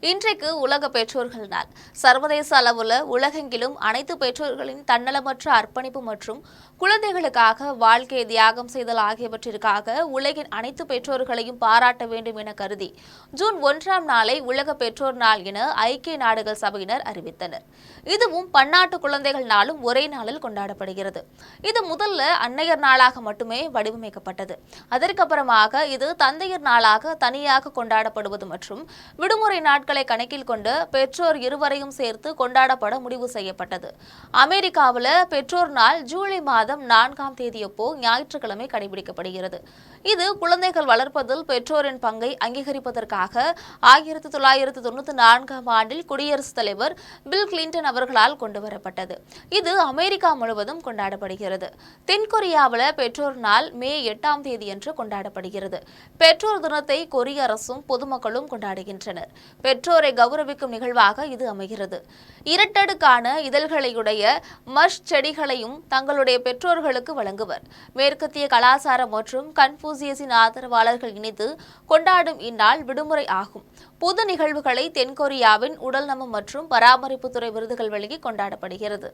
இன்றைக்கு உலக பெற்றோர்கள் நாள். சர்வதேச அளவில் உலகெங்கிலும் அனைத்து பெற்றோர்களின் தன்னலமற்ற அர்ப்பணிப்பு மற்றும் குழந்தைகளுக்காக வாழ்க்கையை தியாகம் செய்தல் ஆகியவற்றிற்காக உலகின் அனைத்து பெற்றோர்களையும் பாராட்ட வேண்டும் என கருதி ஜூன் 1ஆம் நாளை உலக பெற்றோர் நாள் என ஐக்கிய நாடுகள் சபையினர் அறிவித்தனர். இதுவும் பன்னாட்டு குழந்தைகள் நாளும் ஒரே நாளில் கொண்டாடப்படுகிறது. இது முதல்ல அன்னையர் நாளாக மட்டுமே வடிவமைக்கப்பட்டது. அதற்கப்புறமாக இது தந்தையர் நாளாக தனியாக கொண்டாடப்படுவது மற்றும் விடுமுறை நாட்கள் கணக்கில் கொண்டு பெற்றோர் இருவரையும் சேர்த்து கொண்டாடப்பட முடிவு செய்யப்பட்டது. அமெரிக்காவில் பெற்றோர் நாள் ஜூலை மாதம் 4ஆம் தேதியப்போ ஞாயிற்றுக்கிழமை கடைபிடிக்கப்படுகிறது. இது குழந்தைகள் வளர்ப்பதில் பெற்றோரின் பங்கை அங்கீகரிப்பதற்காக 1994ஆம் ஆண்டில் குடியரசுத் தலைவர் பில் கிளின்டன் அவர்களால் கொண்டுவரப்பட்டது. இது அமெரிக்கா முழுவதும் கொண்டாடப்படுகிறது. தென்கொரியாவில் பெற்றோர் நாள் மே 8ஆம் தேதியன்று கொண்டாடப்படுகிறது. பெற்றோர் தினத்தை கொரிய அரசும் பொதுமக்களும் கொண்டாடுகின்றனர். பெற்றோரை கௌரவிக்கும் நிகழ்வாக இது அமைகிறது. இரட்டடுக்கான இதழ்களையுடைய மஷ் செடிகளையும் தங்களுடைய பெற்றோர்களுக்கு வழங்குவர். மேற்கத்திய கலாச்சாரம் மற்றும் கன்பூசியஸின் ஆதரவாளர்கள் இணைத்து கொண்டாடும் இந்நாள் விடுமுறை ஆகும். பொது நிகழ்வுகளை தென்கொரியாவின் உடல்நலம் மற்றும் பராமரிப்புத்துறை விருதுகள் வழங்கி கொண்டாடப்படுகிறது.